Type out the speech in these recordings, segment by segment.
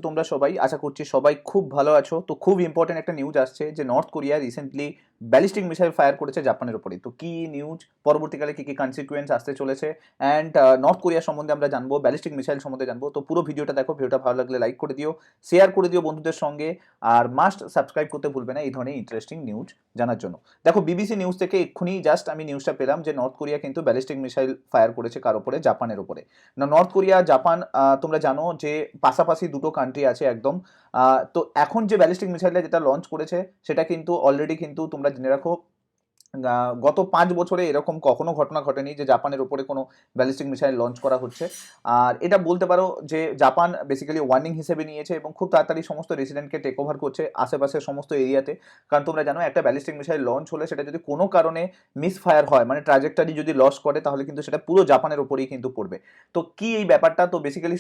তোমরা সবাই আশা করছি সবাই খুব ভালো আছো। তো খুব ইম্পর্টেন্ট একটা নিউজ আসছে যে north Korea recently ballistic missile fire করেছে জাপানের উপরে। তো কি নিউজ, পরবর্তীকালে কি কি কনসিকুয়েন্স আসতে চলেছে, অ্যান্ড নর্থ কোরিয়া সম্বন্ধে আমরা জানবো, ব্যালিস্টিক মিসাইল সম্বন্ধে জানবো। তো পুরো ভিডিওটা দেখো, ভিডিওটা ভালো লাগলে লাইক করে দিও, শেয়ার করে দিও বন্ধুদের সঙ্গে, আর মাস্ট সাবস্ক্রাইব করতে ভুলবে না এই ধরনের ইন্টারেস্টিং নিউজ জানার জন্য। দেখো, বিবিসি নিউজ থেকে এক্ষুনি জাস্ট আমি নিউজটা পেলাম যে নর্থ কোরিয়া কিন্তু ব্যালিস্টিক মিসাইল ফায়ার করেছে কার উপরে, জাপানের উপরে। না, নর্থ কোরিয়া জাপান তোমরা জানো যে পাশাপাশি দুটো কান্ট্রি আছে একদম। তো এখন যে ব্যালিস্টিক মিসাইলটা যেটা লঞ্চ করেছে সেটা কিন্তু অলরেডি কিন্তু তোমরা জেনে রাখো, গত 5 বছরে এরকম কখনো ঘটনা ঘটেনি যে জাপানের উপরে কোনো ব্যালিস্টিক মিসাইল লঞ্চ করা হচ্ছে। আর এটা বলতে পারো যে জাপান বেসিক্যালি ওয়ার্নিং হিসেবে নিয়েছে এবং খুব তাড়াতাড়ি সমস্ত রেসিডেন্টকে টেক ওভার করছে আশেপাশের সমস্ত এরিয়াতে। কারণ তোমরা জানো, একটা ব্যালিস্টিক মিসাইল লঞ্চ হলে সেটা যদি কোনো কারণে মিসফায়ার হয়, মানে ট্রাজেক্টরি যদি লস করে, তাহলে কিন্তু সেটা পুরো জাপানের ওপরেই কিন্তু পড়বে। তো কি এই ব্যাপারটা, তো বেসিক্যালি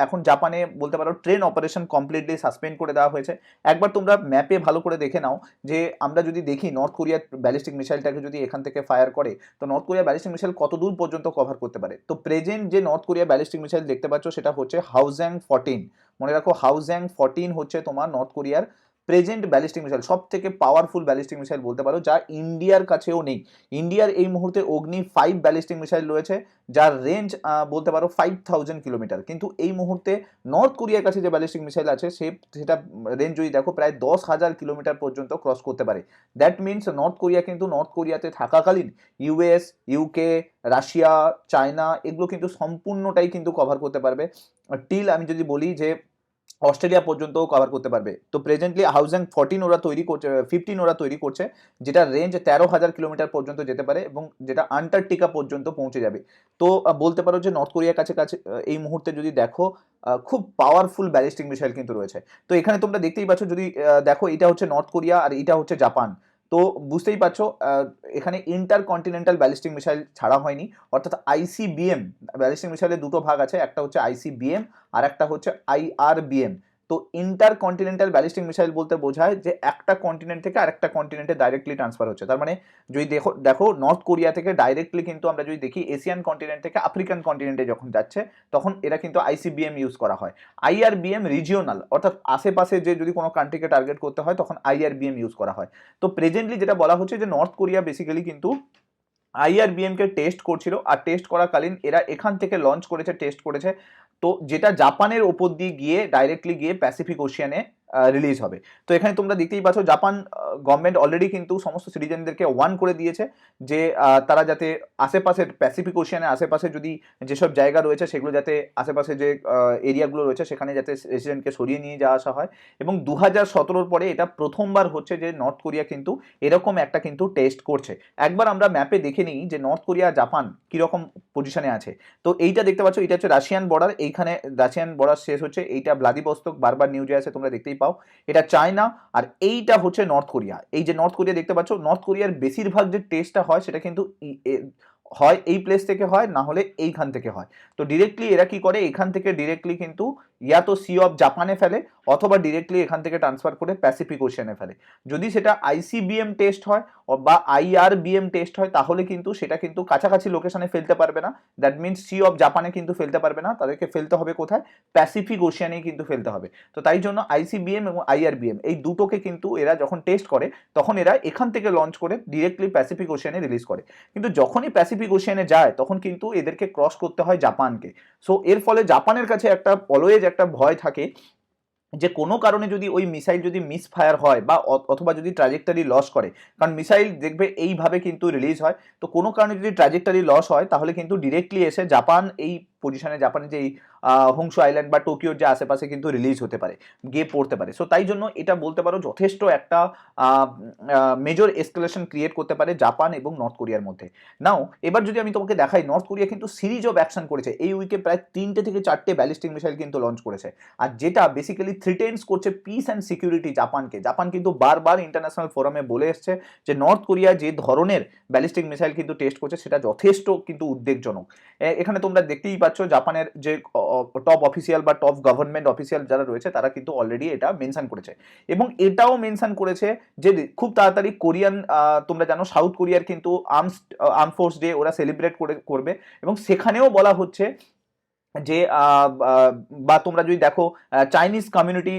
এখন জাপানে বলতে পারো ট্রেন অপারেশন কমপ্লিটলি সাসপেন্ড করে দেওয়া হয়েছে। একবার তোমরা ম্যাপে ভালো করে দেখে নাও যে আমরা যদি দেখি নর্থ কোরিয়ার ব্যালিস্টিক মিসাইলটাকে যদি এখান থেকে ফায়ার করে, তো নর্থ কোরিয়া ব্যালিস্টিক মিসাইল কত দূর পর্যন্ত কভার করতে পারে। তো প্রেজেন্ট যে নর্থ কোরিয়া ব্যালিস্টিক মিসাইল দেখতে পাচ্ছ সেটা হচ্ছে হাউজ্যাং 14। মনে রাখো, হাউজ্যাং 14 হচ্ছে তোমার নর্থ কোরিয়ার প্রেজেন্ট ব্যালিস্টিক মিসাইল, সব থেকে পাওয়ারফুল ব্যালিস্টিক মিসাইল বলতে পারো, যা ইন্ডিয়ার কাছেও নেই। ইন্ডিয়ার এই মুহূর্তে অগ্নি 5 ব্যালিস্টিক মিসাইল রয়েছে, যার রেঞ্জ বলতে পারো 5000 কিলোমিটার। কিন্তু এই মুহূর্তে নর্থ কোরিয়ার কাছে যে ব্যালিস্টিক মিসাইল আছে সেটা রেঞ্জ যদি দেখো প্রায় 10,000 কিলোমিটার পর্যন্ত ক্রস করতে পারে। দ্যাট মিনস নর্থ কোরিয়া কিন্তু নর্থ কোরিয়াতে থাকাকালীন ইউএস, ইউকে, রাশিয়া, চায়না এগুলো কিন্তু সম্পূর্ণটাই কিন্তু কভার করতে পারবে। টিল আমি যদি বলি যে অস্ট্রেলিয়া পর্যন্তও কভার করতে পারবে। তো প্রেজেন্টলি হাউজ্যাং 14 ওরা তৈরি করছে, 15 ওরা তৈরি করছে, যেটা রেঞ্জ 13,000 কিলোমিটার পর্যন্ত যেতে পারে এবং যেটা আন্টার্কটিকা পর্যন্ত পৌঁছে যাবে। তো বলতে পারো যে নর্থ কোরিয়ার কাছে কাছে এই মুহূর্তে যদি দেখো খুব পাওয়ারফুল ব্যালিস্টিক মিসাইল কিন্তু রয়েছে। তো এখানে তোমরা দেখতেই পাচ্ছ, যদি দেখো এটা হচ্ছে নর্থ কোরিয়া আর এটা হচ্ছে জাপান। তো বুঝতেই পারছো এখানে ইন্টার কন্টিনেন্টাল ব্যালিস্টিক মিসাইল ছাড়া হয়নি, অর্থাৎ আইসিবিএম। ব্যালিস্টিক মিসাইলের দুটো ভাগ আছে, একটা হচ্ছে আইসিবিএম আর একটা হচ্ছে আইআরবিএম। তো ইন্টার কন্টিনেন্টাল ব্যালিস্টিক মিসাইল বলতে বোঝায় যে একটা কন্টিনেন্ট থেকে আরেকটা কন্টিনেন্টে ডাইরেক্টলি ট্রান্সফার হচ্ছে। তার মানে যদি দেখো দেখো নর্থ কোরিয়া থেকে ডাইরেক্টলি কিন্তু আমরা যদি দেখি এশিয়ান কন্টিনেন্ট থেকে আফ্রিকান কন্টিনেন্টে যখন যাচ্ছে, তখন এরা কিন্তু আইসিবিএম ইউজ করা হয়। আইআরবিএম রিজিওনাল, অর্থাৎ আশেপাশে যে যদি কোনো কান্ট্রিকে টার্গেট করতে হয় তখন আইআরবিএম ইউজ করা হয়। তো প্রেজেন্টলি যেটা বলা হচ্ছে যে নর্থ কোরিয়া বেসিক্যালি কিন্তু আইআরবিএম কে টেস্ট করছিল, আর টেস্ট করাকালীন এরা এখান থেকে লঞ্চ করেছে, টেস্ট করেছে। তো যেটা জাপানের ওপর দিয়ে গিয়ে ডাইরেক্টলি গিয়ে প্যাসিফিক ওশিয়ানে রিলিজ হবে। তো এখানে তোমরা দেখতেই পাচ্ছ জাপান গভর্নমেন্ট অলরেডি কিন্তু সমস্ত সিটিজেনদেরকে ওয়ার্ন করে দিয়েছে যে তারা যাতে আশেপাশের প্যাসিফিক ওশিয়ানের আশেপাশে যদি যেসব জায়গা রয়েছে সেগুলো যাতে আশেপাশে যে এরিয়াগুলো রয়েছে সেখানে যাতে রেসিডেন্টকে সরিয়ে নিয়ে যাওয়া আসা হয়। এবং 2017 পরে এটা প্রথমবার হচ্ছে যে নর্থ কোরিয়া কিন্তু এরকম একটা কিন্তু টেস্ট করছে। একবার আমরা ম্যাপে দেখে নিই যে নর্থ কোরিয়া জাপান কিরকম পজিশনে আছে। তো এইটা দেখতে পাচ্ছ, এটা হচ্ছে রাশিয়ান বর্ডার, এইখানে রাশিয়ান বর্ডার শেষ হচ্ছে, এইটা ভ্লাদিভস্টোক, বারবার নিউজে আছে তোমরা দেখতেই পাও, এটা চায়না। আর এইটা হচ্ছে নর্থ কোরিয়া। এই যে নর্থ কোরিয়া দেখতে পাচ্ছ, নর্থ কোরিয়ার বেশিরভাগ যে টেস্টটা হয় সেটা কিন্তু হয় এই প্লেস থেকে হয়, না হলে এইখান থেকে হয়। তো ডিরেক্টলি এরা কি করে, এখান থেকে ডিরেক্টলি কিন্তু ইয়া তো সি অফ জাপানে ফেলে, অথবা ডিরেক্টলি এখান থেকে ট্রান্সফার করে প্যাসিফিক ওশিয়ানে ফেলে। যদি সেটা আইসিবিএম টেস্ট হয় বা আইআরবিএম টেস্ট হয়, তাহলে কিন্তু সেটা কিন্তু কাছাকাছি লোকেশনে ফেলতে পারবে না। দ্যাট মিনস সি অফ জাপানে কিন্তু ফেলতে পারবে না, তাদেরকে ফেলতে হবে কোথায়, প্যাসিফিক ওশিয়ানেই কিন্তু ফেলতে হবে। তো তাই জন্য আইসিবিএম এবং আইআরবিএম এই দুটোকে কিন্তু এরা যখন টেস্ট করে তখন এরা এখান থেকে লঞ্চ করে ডিরেক্টলি প্যাসিফিক ওশিয়ানে রিলিজ করে। কিন্তু যখনই প্যাসিফিক ওশিয়ানে যায় তখন কিন্তু এদেরকে ক্রস করতে হয় জাপানকে। সো এর ফলে জাপানের কাছে একটা অলওয়েজ একটা ভয় থাকে যে কোনো কারণে যদি ওই মিসাইল যদি মিসফায়ার হয় বা অথবা যদি ট্রাজেক্টরি লস করে, কারণ মিসাইল দেখবে এইভাবে কিন্তু রিলিজ হয়। তো কোনো কারণে যদি ট্রাজেক্টরি লস হয় তাহলে কিন্তু ডিরেক্টলি এসে জাপান এই পজিশনে, জাপানের যে হোংশু আইল্যান্ড বা টোকিওর যে আশেপাশে কিন্তু রিলিজ হতে পারে, গিয়ে পড়তে পারে। সো তাই জন্য এটা বলতে পারো যথেষ্ট একটা মেজর এসকেলেশন ক্রিয়েট করতে পারে জাপান এবং নর্থ কোরিয়ার মধ্যে। নাও এবার যদি আমি তোমাকে দেখাই, নর্থ কোরিয়া কিন্তু সিরিজ অফ অ্যাকশন করেছে এই উইকে, প্রায় 3টে থেকে 4টে ব্যালিস্টিক মিসাইল কিন্তু লঞ্চ করেছে। আর যেটা বেসিক্যালি থ্রিটেন্স করছে পিস অ্যান্ড সিকিউরিটি জাপানকে। জাপান কিন্তু বারবার ইন্টারন্যাশনাল ফোরামে বলে এসছে যে নর্থ কোরিয়া যে ধরনের ব্যালিস্টিক মিসাইল কিন্তু টেস্ট করছে সেটা যথেষ্ট কিন্তু উদ্বেগজনক। এখানে তোমরা দেখতেই পাচ্ছ জাপানের যে টপ অফিসিয়াল বা টপ গভর্নমেন্ট অফিসিয়াল যারা রয়েছে তারা কিন্তু অলরেডি এটা মেনশন করেছে। এবং এটাও মেনশন করেছে যে খুব তাড়াতাড়ি কোরিয়ান, তোমরা জানো সাউথ কোরিয়ার কিন্তু আর্ম ফোর্স ডে ওরা সেলিব্রেট করবে, এবং সেখানেও বলা হচ্ছে যে বা তোমরা যদি দেখো চাইনিজ কমিউনিটি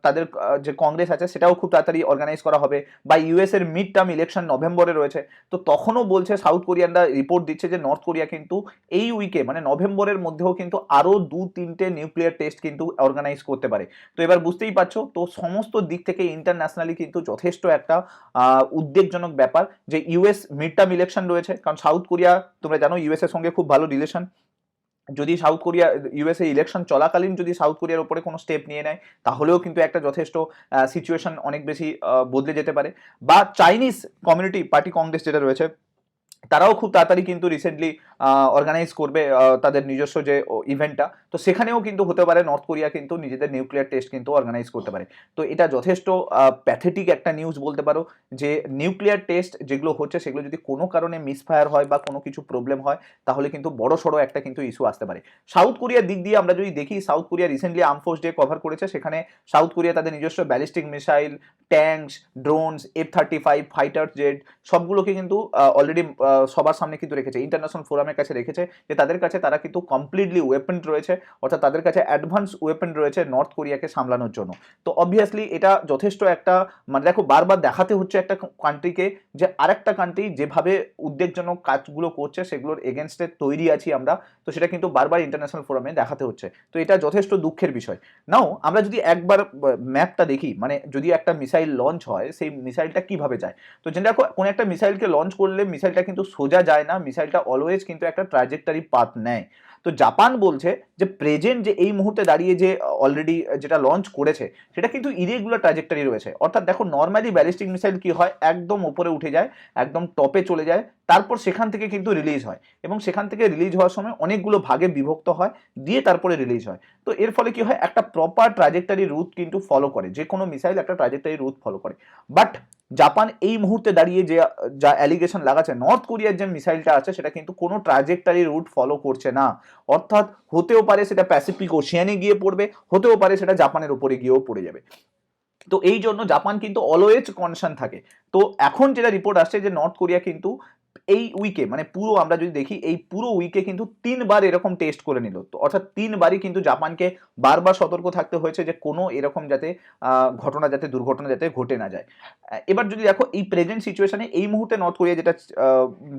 তাদের যে কংগ্রেস আছে সেটাও খুব তাড়াতাড়ি অর্গানাইজ করা হবে, বা ইউএস এর মিড টার্ম ইলেকশন নভেম্বরে রয়েছে। তো তখনও বলছে সাউথ কোরিয়ানরা রিপোর্ট দিচ্ছে যে নর্থ কোরিয়া কিন্তু এই উইকে মানে নভেম্বরের মধ্যেও কিন্তু আরও 2-3টে নিউক্লিয়ার টেস্ট কিন্তু অর্গানাইজ করতে পারে। তো এবার বুঝতেই পারছো, তো সমস্ত দিক থেকে ইন্টারন্যাশনালি কিন্তু যথেষ্ট একটা উদ্বেগজনক ব্যাপার যে ইউএস মিড টার্ম ইলেকশন রয়েছে, কারণ সাউথ কোরিয়া তোমরা জানো ইউএস এর সঙ্গে খুব ভালো রিলেশন। যদি সাউথ কোরিয়া ইউএসএ ইলেকশন চলাকালীন যদি সাউথ কোরিয়ার ওপরে কোনো স্টেপ নিয়ে নেয়, তাহলেও কিন্তু একটা যথেষ্ট সিচুয়েশন অনেক বেশি বদলে যেতে পারে। বা চাইনিজ কমিউনিটি পার্টি কংগ্রেস যেটা রয়েছে, তারাও খুব তাড়াতাড়ি কিন্তু রিসেন্টলি অর্গানাইজ করবে তাদের নিজস্ব যে ইভেন্টটা, তো সেখানেও কিন্তু হতে পারে নর্থ কোরিয়া কিন্তু নিজেদের নিউক্লিয়ার টেস্ট কিন্তু অর্গানাইজ করতে পারে। তো এটা যথেষ্ট প্যাথেটিক একটা নিউজ বলতে পারো, যে নিউক্লিয়ার টেস্ট যেগুলো হচ্ছে সেগুলো যদি কোনো কারণে মিসফায়ার হয় বা কোনো কিছু প্রবলেম হয়, তাহলে কিন্তু বড় সড়ো একটা কিন্তু ইস্যু আসতে পারে। সাউথ কোরিয়ার দিক দিয়ে আমরা যদি দেখি, south Korea recently arm force day cover করেছে, সেখানে সাউথ কোরিয়া তাদের নিজস্ব ballistic missile, tanks, drones, F-35 fighter jet সবগুলোকে কিন্তু অলরেডি সবার সামনে কিন্তু রেখেছে, ইন্টারন্যাশনাল ফোরামের কাছে রেখেছে, যে তাদের কাছে তারা কিন্তু কমপ্লিটলি ওয়েপন রয়েছে, অর্থাৎ তাদের কাছে অ্যাডভান্স ওয়েপন রয়েছে নর্থ কোরিয়াকে সামলানোর জন্য। তো অবভিয়াসলি এটা যথেষ্ট একটা মানে দেখো বারবার দেখাতে হচ্ছে একটা কান্ট্রিকে যে আরেকটা কান্ট্রি যেভাবে উদ্বেগজনক কাজগুলো করছে সেগুলোর এগেনস্টে তৈরি আছি আমরা, তো সেটা কিন্তু বারবার ইন্টারন্যাশনাল ফোরামে দেখাতে হচ্ছে। তো এটা যথেষ্ট দুঃখের বিষয়। নাও আমরা যদি একবার ম্যাপটা দেখি, মানে যদি একটা মিসাইল লঞ্চ হয় সেই মিসাইলটা কিভাবে যায়, তো যেটা দেখো কোনো একটা মিসাইলকে লঞ্চ করলে মিসাইলটা কিন্তু সোজা যায় না, মিসাইলটা অলওয়েজ কিন্তু একটা ট্রাজেক্টরি পাথ নেয়। তো জাপান বলছে যে প্রেজেন্ট যে এই মুহূর্তে দাঁড়িয়ে যে অলরেডি যেটা লঞ্চ করেছে সেটা কিন্তু ইরেগুলার ট্রাজেক্টরি রয়েছে। অর্থাৎ দেখো নর্মালি ব্যালিস্টিক মিসাইল কি হয়, একদম উপরে উঠে যায়, একদম টপে চলে যায়, তারপর সেখান থেকে কিন্তু রিলিজ হয়, এবং সেখান থেকে রিলিজ হওয়ার সময় অনেকগুলো ভাগে বিভক্ত হয়, দিয়ে তারপরে রিলিজ হয়। তো এর ফলে কি হয়, একটা প্রপার ট্রাজেক্টরি রুট কিন্তু ফলো করে, যে কোনো মিসাইল একটা ট্রাজেক্টরি রুট ফলো করে। বাট জাপান এই মুহূর্তে দাঁড়িয়ে যে যা অ্যালিগেশন লাগাচ্ছে নর্থ কোরিয়ার যে মিসাইলটা আছে সেটা কিন্তু কোনো ট্রাজেক্টরি রুট ফলো করছে না। অর্থাৎ হতেও পারে সেটা প্যাসিফিক ওশিয়ানে গিয়ে পড়বে, হতেও পারে সেটা জাপানের উপরে গিয়েও পড়ে যাবে। তো এই জন্য জাপান কিন্তু অলওয়েজ কনসার্ন থাকে। তো এখন যেটা রিপোর্ট আসছে যে নর্থ কোরিয়া কিন্তু এই উইকে মানে পুরো আমরা যদি দেখি এই পুরো উইকে কিন্তু 3বার এরকম টেস্ট করে নিল। তো অর্থাৎ 3বারই কিন্তু জাপানকে বারবার সতর্ক থাকতে হয়েছে যে কোনো এরকম যাতে ঘটনা যাতে দুর্ঘটনা যাতে ঘটে না যায়। এবার যদি দেখো এই প্রেজেন্ট সিচুয়েশনে এই মুহূর্তে নর্থ কোরিয়া যেটা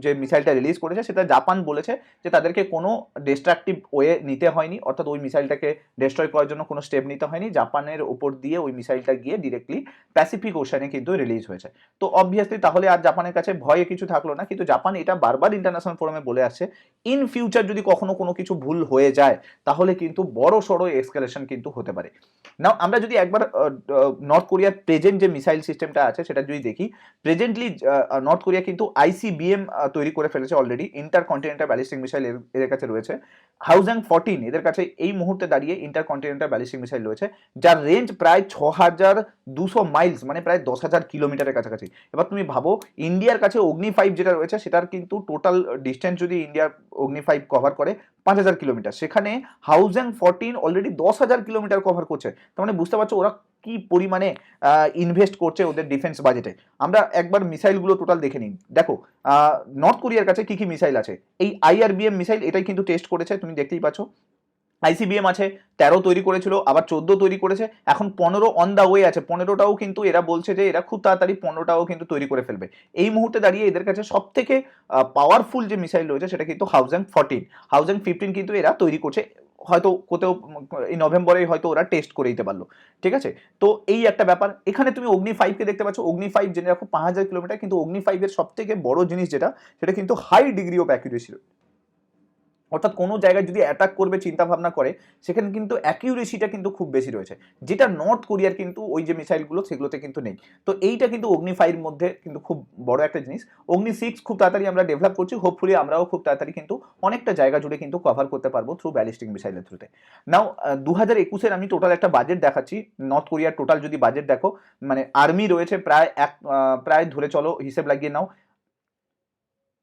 যে মিসাইলটা রিলিজ করেছে সেটা জাপান বলেছে যে তাদেরকে কোনো ডিস্ট্রাকটিভ ওয়ে নিতে হয়নি, অর্থাৎ ওই মিসাইলটাকে ডিস্ট্রয় করার জন্য কোনো স্টেপ নিতে হয়নি, জাপানের উপর দিয়ে ওই মিসাইলটা গিয়ে ডিরেক্টলি প্যাসিফিক ওশানে কিন্তু রিলিজ হয়েছে। তো অবভিয়াসলি তাহলে আর জাপানের কাছে ভয়ে কিছু থাকলো না, কিন্তু জাপান এটা বারবার ইন্টারন্যাশনাল ফোরামে বলে আসছে ইন ফিউচার যদি কখনো কোনো কিছু ভুল হয়ে যায় তাহলে কিন্তু বড় সড়ো এসকালেশন কিন্তু হতে পারে। নাও আমরা যদি একবার নর্থ কোরিয়ার প্রেজেন্ট যে মিসাইল সিস্টেমটা আছে সেটা যদি দেখি, প্রেজেন্টলি নর্থ কোরিয়া কিন্তু ICBM তৈরি করে ফেলেছে অলরেডি, ইন্টারকন্টিনেন্টাল ব্যালিস্টিক মিসাইল এদের কাছে রয়েছে। হাউজাং 14 এদের কাছে এই মুহূর্তে দাঁড়িয়ে ইন্টারকন্টিনেন্টাল ব্যালিস্টিক মিসাইল রয়েছে, যার রেঞ্জ প্রায় 6200 মাইলস, মানে প্রায় 10,000 কিলোমিটারের কাছাকাছি। এবার তুমি ভাবো ইন্ডিয়ার কাছে অগ্নি 5 যেটা রয়েছে সেটার কিন্তু টোটাল ডিস্টেন্স যদি ইন্ডিয়ার অগ্নি 5 কভার করে 5,000 কিলোমিটার, সেখানে হাউজাং 14 অলরেডি 10,000 কিলোমিটার কভার করছে। তার মানে বুঝতে পারছো ওরা কি পরিমাণে ইনভেস্ট করছে ওদের ডিফেন্স বাজেটে। আমরা একবার মিসাইলগুলো টোটাল দেখে নিই। দেখো নর্থ কোরিয়ার কাছে কি কি মিসাইল আছে, এই IRBM মিসাইল এটাই কিন্তু টেস্ট করেছে, তুমি দেখতেই পাচ্ছ। ICBM আছে 13 তৈরি করেছিল, আবার 14 তৈরি করেছে, এখন 15 অন দা ওয়ে আছে, 15টাও কিন্তু এরা বলছে যে এরা খুব তাড়াতাড়ি 15টাও কিন্তু তৈরি করে ফেলবে। এই মুহূর্তে দাঁড়িয়ে এদের কাছে সব থেকে পাওয়ারফুল যে মিসাইল রয়েছে সেটা কিন্তু হাউজাং 15 কিন্তু এরা তৈরি করছে, হয়তো কোথাও এই নভেম্বরে হয়তো ওরা টেস্ট করে দিতে পারলো। ঠিক আছে, তো এই একটা ব্যাপার। এখানে তুমি অগ্নি 5কে দেখতে পাচ্ছ, অগ্নি 5 জেনে রাখো 5,000 কিলোমিটার, কিন্তু অগ্নি 5 এর সব থেকে বড় জিনিস যেটা সেটা কিন্তু হাই ডিগ্রি অফ অ্যাকুরেসি, অর্থাৎ কোনো জায়গায় যদি অ্যাটাক করবে চিন্তা ভাবনা করে সেখানে কিন্তু অ্যাকিউরেসিটা কিন্তু খুব বেশি রয়েছে, যেটা নর্থ কোরিয়ার কিন্তু ওই যে মিসাইলগুলো সেগুলোতে কিন্তু নেই। তো এইটা কিন্তু অগ্নি 5 মধ্যে কিন্তু খুব বড় একটা জিনিস। অগ্নি 6 খুব তাড়াতাড়ি আমরা ডেভেলপ করছি, হোপফুলি আমরাও খুব তাড়াতাড়ি কিন্তু অনেকটা জায়গা জুড়ে কিন্তু কভার করতে পারবো থ্রু ব্যালিস্টিক মিসাইলের থ্রুতে। নাও 2021-এর আমি টোটাল একটা বাজেট দেখাচ্ছি। নর্থ কোরিয়ার টোটাল যদি বাজেট দেখো, মানে আর্মি রয়েছে প্রায় ধরে চলো হিসেব লাগিয়ে নাও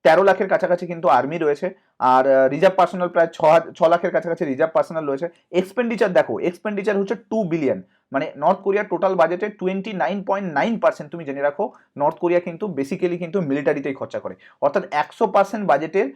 13 লাখের কাছাকাছি কিন্তু আর্মি রয়েছে, আর রিজার্ভ পার্সোনাল প্রায় 6 লাখের কাছাকাছি রিজার্ভ পার্সোনাল রয়েছে। এক্সপেন্ডিচার দেখো, এক্সপেন্ডিচার হচ্ছে 2 বিলিয়ন, মানে নর্থ কোরিয়ার টোটাল বাজেটের 29.9% তুমি জেনে রাখো নর্থ কোরিয়া কিন্তু বেসিক্যালি কিন্তু মিলিটারিতেই খরচা করে, অর্থাৎ 100% বাজেটের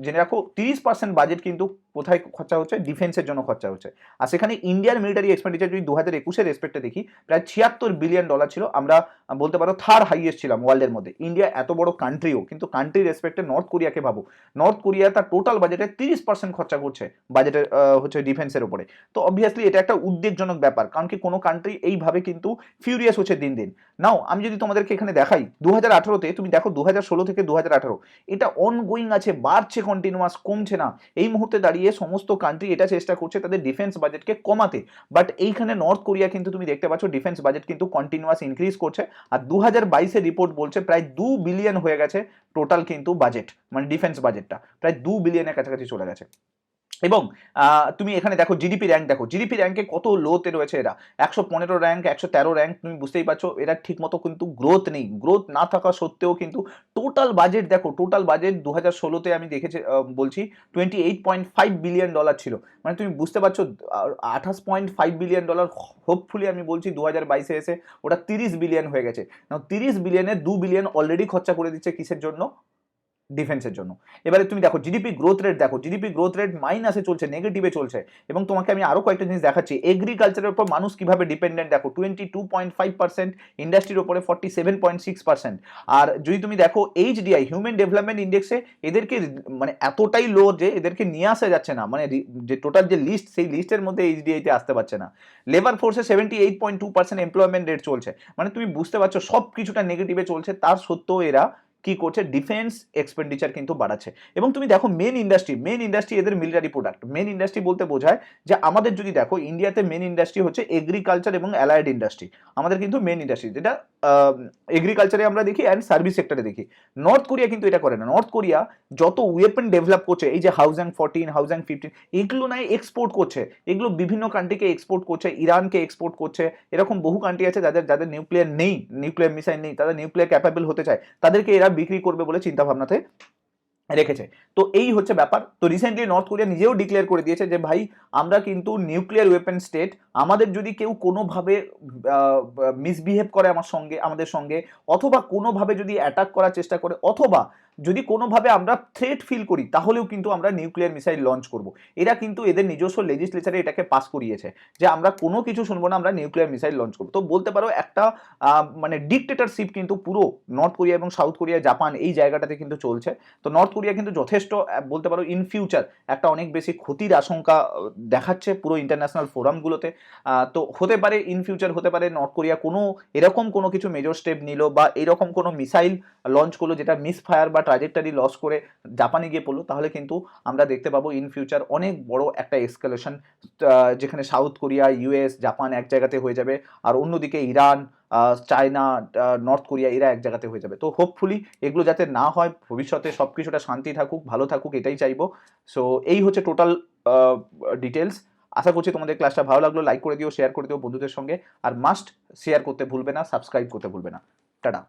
জেনে রাখো 30% বাজেট কিন্তু কোথায় খরচা হচ্ছে, ডিফেন্সের জন্য খরচা হচ্ছে। আর সেখানে ইন্ডিয়ার মিলিটারি এক্সপেন্ডিচার যদি 2021-এর রেসপেক্টে দেখি, প্রায় $76 বিলিয়ন ছিল। আমরা বলতে পারো থার্ড হাইয়েস্ট ছিলাম ওয়ার্ল্ডের মধ্যে। ইন্ডিয়া এত বড় কান্ট্রিও, কিন্তু কান্ট্রি রেসপেক্টে নর্থ কোরিয়াকে ভাবো, নর্থ কোরিয়া তার টোটাল বাজেটের 30% খরচা করছে বাজেটের হচ্ছে ডিফেন্সের উপরে। তো অবভিয়াসলি এটা একটা উদ্বেগজনক ব্যাপার, কারণ কি কোনো কান্ট্রি এইভাবে কিন্তু ফিউরিয়াস হচ্ছে দিন দিন। নাও আমি যদি তোমাদেরকে এখানে দেখাই 2018-তে, তুমি দেখো 2016 থেকে 2018 এটা অনগোয়িং আছে, বাড়ছে কন্টিনিউয়াস, কমছে না। এই মুহূর্তে দাঁড়িয়ে সমস্ত কান্ট্রি এটা চেষ্টা করছে তাদের ডিফেন্স বাজেটকে কমাতে, বাট এইখানে নর্থ কোরিয়া কিন্তু তুমি দেখতে পাচ্ছ ডিফেন্স বাজেট কিন্তু কন্টিনিউয়াস ইনক্রিজ করছে। আর 2022-এর রিপোর্ট বলছে প্রায় 2 বিলিয়ন হয়ে গেছে টোটাল কিন্তু বাজেট, মানে ডিফেন্স বাজেটটা প্রায় 2 বিলিয়নের কাছাকাছি চলে গেছে। এবং তুমি এখানে দেখো জিডিপি র্যাঙ্ক, দেখো জিডিপি র্যাঙ্কে কত লোতে রয়েছে এরা, 115 র্যাঙ্ক, 113 র্যাঙ্ক। তুমি বুঝতেই পারছো এরা ঠিকমতো কিন্তু গ্রোথ নেই, গ্রোথ না থাকা সত্ত্বেও কিন্তু টোটাল বাজেট দেখো, টোটাল বাজেট 2016-তে আমি দেখেছি, বলছি $28.5 বিলিয়ন ছিল। মানে তুমি বুঝতে পারছো $28.5 বিলিয়ন, হোপফুলি আমি বলছি 2022-এ এসে ওটা 30 বিলিয়ন হয়ে গেছে। 30 বিলিয়নে 2 বিলিয়ন অলরেডি খরচা করে দিচ্ছে কিসের জন্য, ডিফেন্সের জন্য। এবারে তুমি দেখো জিডিপি গ্রোথ রেট, দেখো জিডিপি গ্রোথ রেট মাইনাসে চলছে, নেগেটিভে চলছে। এবং তোমাকে আমি আরো কয়েকটা জিনিস দেখাচ্ছি, এগ্রিকালচারের উপর মানুষ কিভাবে ডিপেন্ডেন্ট, দেখো 22.5%, ইন্ডাস্ট্রির উপরে 47.6%। আর যদি তুমি দেখো এইচডিআই, হিউম্যান ডেভেলপমেন্ট ইন্ডেক্সে এদেরকে মানে এতটাই লো যে এদেরকে নিয়ে আসা যাচ্ছে না, মানে যে টোটাল যে লিস্ট, সেই লিস্টের মধ্যে এইচডিআইতে আসতে পারছে না। লেবার ফোর্সে 78.2% এমপ্লয়মেন্ট রেট চলছে। মানে তুমি বুঝতে পারছো সব কিছুটা নেগেটিভে চলছে, তার সত্ত্বেও এরা কি করছে, ডিফেন্স এক্সপেন্ডিচার কিন্তু বাড়াচ্ছে। এবং তুমি দেখো মেন ইন্ডাস্ট্রি এদের মিলিটারি প্রোডাক্ট। মেন ইন্ডাস্ট্রি বলতে বোঝায় যে আমাদের যদি দেখো ইন্ডিয়াতে মেন ইন্ডাস্ট্রি হচ্ছে এগ্রিকালচার এবং অ্যালায়েড ইন্ডাস্ট্রি, আমাদের কিন্তু মেন ইন্ডাস্ট্রি, যেটা এগ্রিকালচারে আমরা দেখি অ্যান্ড সার্ভিস সেক্টরে দেখি। নর্থ কোরিয়া কিন্তু এটা করে না। নর্থ কোরিয়া যত ওয়েপন ডেভেলপ করছে, এই যে হাউজাং 15 এগুলো নয় এক্সপোর্ট করছে, এগুলো বিভিন্ন কান্ট্রিকে এক্সপোর্ট করছে, ইরানকে এক্সপোর্ট করছে। এরকম বহু কান্ট্রি আছে যাদের নিউক্লিয়ার নেই, নিউক্লিয়ার মিসাইল নেই, তাদের নিউক্লিয়ার ক্যাপাবল হতে চায়, তাদেরকে এরা বিক্রি করবে বলে চিন্তা ভাবনাতে রেখেছে। তো এই হচ্ছে ব্যাপার। তো রিসেন্টলি নর্থ কোরিয়া নিজেও ডিক্লেয়ার করে দিয়েছে যে ভাই আমরা কিন্তু নিউক্লিয়ার ওয়েপন স্টেট, আমাদের যদি কেউ কোনোভাবে মিসবিহেভ করে আমাদের সঙ্গে, অথবা কোনোভাবে যদি অ্যাটাক করার চেষ্টা করে, অথবা যদি কোনোভাবে আমরা থ্রেট ফিল করি, তাহলেও কিন্তু আমরা নিউক্লিয়ার মিসাইল লঞ্চ করব। এরা কিন্তু এদের নিজস্ব লেজিসলেচারে এটাকে পাস করিয়েছে যে আমরা কোনো কিছু শুনবো না, আমরা নিউক্লিয়ার মিসাইল লঞ্চ করবো। তো বলতে পারো একটা মানে ডিকটেটরশিপ কিন্তু পুরো নর্থ কোরিয়া এবং সাউথ কোরিয়া, জাপান, এই জায়গাটাতে কিন্তু চলছে। তো নর্থ কোরিয়া কিন্তু যথেষ্ট বলতে পারো ইন ফিউচার একটা অনেক বেশি ক্ষতির আশঙ্কা দেখাচ্ছে পুরো ইন্টারন্যাশনাল ফোরামগুলোতে। তো হতে পারে ইন ফিউচার, হতে পারে নর্থ কোরিয়া এরকম কোনো কিছু মেজর স্টেপ নিল, বা এরকম কোনো মিসাইল লঞ্চ করলো যেটা মিসফায়ার বা ট্রাজেক্টরি লস করে জাপানে গিয়ে পড়লো, তাহলে কিন্তু আমরা দেখতে পাবো ইন ফিউচার অনেক বড় একটা এসকালেশন, যেখানে সাউথ কোরিয়া, ইউএস, জাপান এক জায়গাতে হয়ে যাবে, আর অন্যদিকে ইরান, চায়না, নর্থ কোরিয়া, এরা এক জায়গাতে হয়ে যাবে। তো হোপফুলি এগুলো যাতে না হয়, ভবিষ্যতে সব কিছুটা শান্তি থাকুক, ভালো থাকুক, এটাই চাইবো। সো এই হচ্ছে টোটাল ডিটেলস। আশা করছি তোমাদের ক্লাসটা ভালো লাগলো, লাইক করে দিও, শেয়ার করে দিও বন্ধুদের সঙ্গে, আর মাস্ট শেয়ার করতে ভুলবে না, সাবস্ক্রাইব করতে ভুলবে না। টাটা।